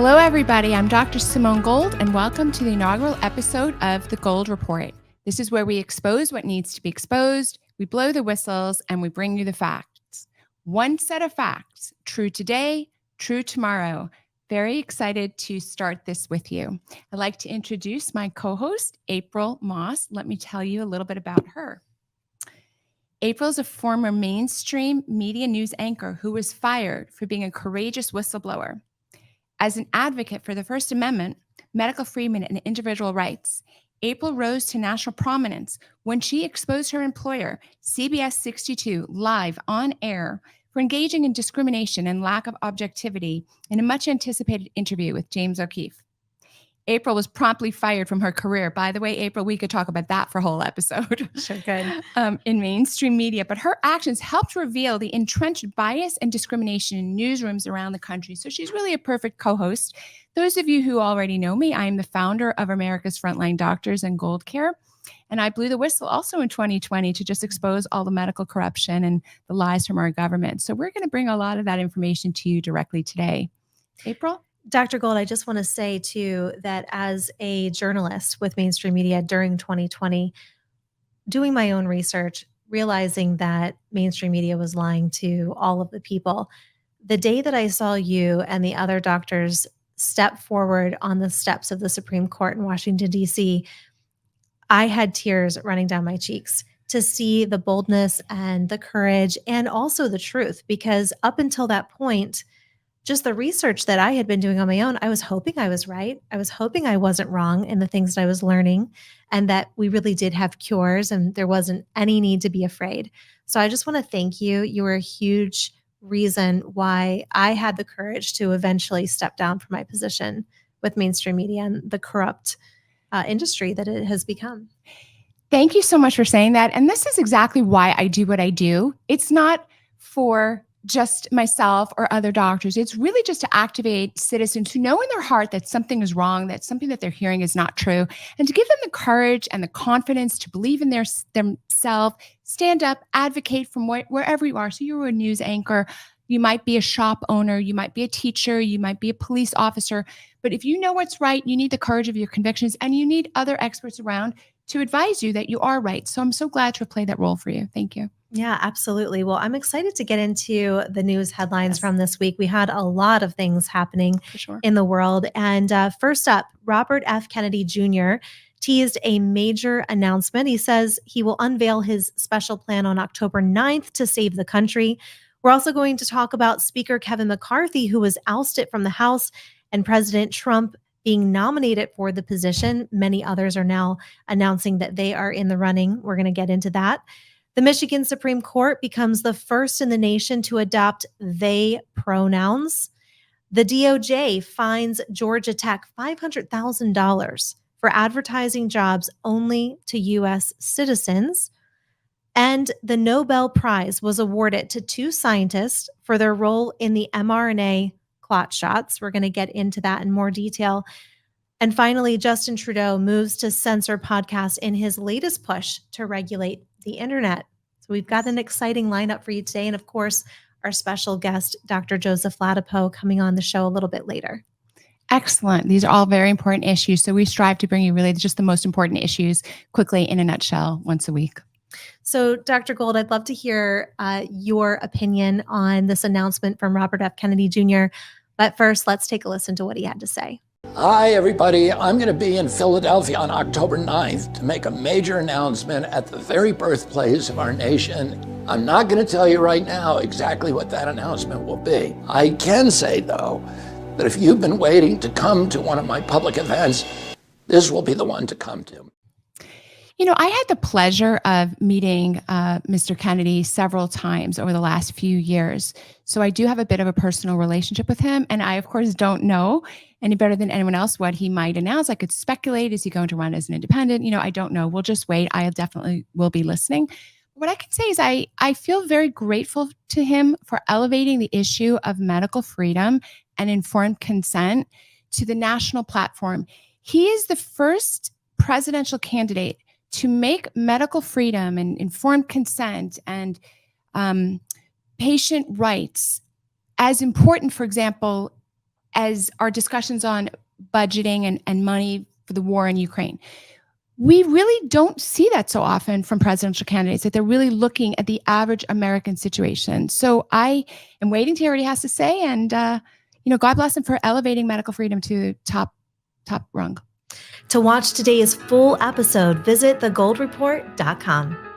Hello, everybody. I'm Dr. Simone Gold, and welcome to the inaugural episode of The Gold Report. This is where we expose what needs to be exposed, we blow the whistles, and we bring you the facts. One set of facts, true today, true tomorrow. Very excited to start this with you. I'd like to introduce my co-host, April Moss. Let me tell you a little bit about her. April is a former mainstream media news anchor who was fired for being a courageous whistleblower. As an advocate for the First Amendment, medical freedom, and individual rights, April rose to national prominence when she exposed her employer, CBS 62, live on air for engaging in discrimination and lack of objectivity in a much-anticipated interview with James O'Keefe. April was promptly fired from her career. By the way, April, we could talk about that for a whole episode. Sure could. In mainstream media, but her actions helped reveal the entrenched bias and discrimination in newsrooms around the country. So she's really a perfect co-host. Those of you who already know me, I am the founder of America's Frontline Doctors and Gold Care. And I blew the whistle also in 2020 to just expose all the medical corruption and the lies from our government. So we're going to bring a lot of that information to you directly today. April? Dr. Gold, I just want to say too that as a journalist with mainstream media during 2020, doing my own research, realizing that mainstream media was lying to all of the people, the day that I saw you and the other doctors step forward on the steps of the Supreme Court in Washington, D.C., I had tears running down my cheeks to see the boldness and the courage and also the truth, because up until that point, just the research that I had been doing on my own, I was hoping I was right. I was hoping I wasn't wrong in the things that I was learning and that we really did have cures and there wasn't any need to be afraid. So I just want to thank you. You were a huge reason why I had the courage to eventually step down from my position with mainstream media and the corrupt industry that it has become. Thank you so much for saying that. And this is exactly why I do what I do. It's not for just myself or other doctors. It's really just to activate citizens who know in their heart that something is wrong, that something that they're hearing is not true, and to give them the courage and the confidence to believe in themselves, stand up, advocate from wherever you are. So you're a news anchor, you might be a shop owner, you might be a teacher, you might be a police officer, but if you know what's right, you need the courage of your convictions and you need other experts around to advise you that you are right. So I'm so glad to have played that role for you. Thank you. Yeah, absolutely. Well, I'm excited to get into the news headlines from this week. We had a lot of things happening in the world. And first up, Robert F. Kennedy Jr. teased a major announcement. He says he will unveil his special plan on October 9th to save the country. We're also going to talk about Speaker Kevin McCarthy, who was ousted from the House, and President Trump being nominated for the position. Many others are now announcing that they are in the running. We're going to get into that. The Michigan Supreme Court becomes the first in the nation to adopt they pronouns. The DOJ fines Georgia Tech $500,000 for advertising jobs only to U.S. citizens. And the Nobel Prize was awarded to two scientists for their role in the mRNA clot shots. We're going to get into that in more detail. And finally, Justin Trudeau moves to censor podcasts in his latest push to regulate the internet. So we've got an exciting lineup for you today. And of course, our special guest, Dr. Joseph Ladapo, coming on the show a little bit later. Excellent. These are all very important issues. So we strive to bring you really just the most important issues quickly in a nutshell once a week. So, Dr. Gold, I'd love to hear your opinion on this announcement from Robert F. Kennedy Jr. But first, let's take a listen to what he had to say. Hi, everybody. I'm going to be in Philadelphia on October 9th to make a major announcement at the very birthplace of our nation. I'm not going to tell you right now exactly what that announcement will be. I can say, though, that if you've been waiting to come to one of my public events, this will be the one to come to. You know, I had the pleasure of meeting Mr. Kennedy several times over the last few years. So I do have a bit of a personal relationship with him. And I, of course, don't know any better than anyone else what he might announce. I could speculate. Is he going to run as an independent? You know, I don't know. We'll just wait. I definitely will be listening. What I can say is I feel very grateful to him for elevating the issue of medical freedom and informed consent to the national platform. He is the first presidential candidate to make medical freedom and informed consent and patient rights as important, for example, as our discussions on budgeting and money for the war in Ukraine. We really don't see that so often from presidential candidates, that they're really looking at the average American situation. So I am waiting to hear what he has to say. And, God bless him for elevating medical freedom to top rung. To watch today's full episode, visit thegoldreport.com.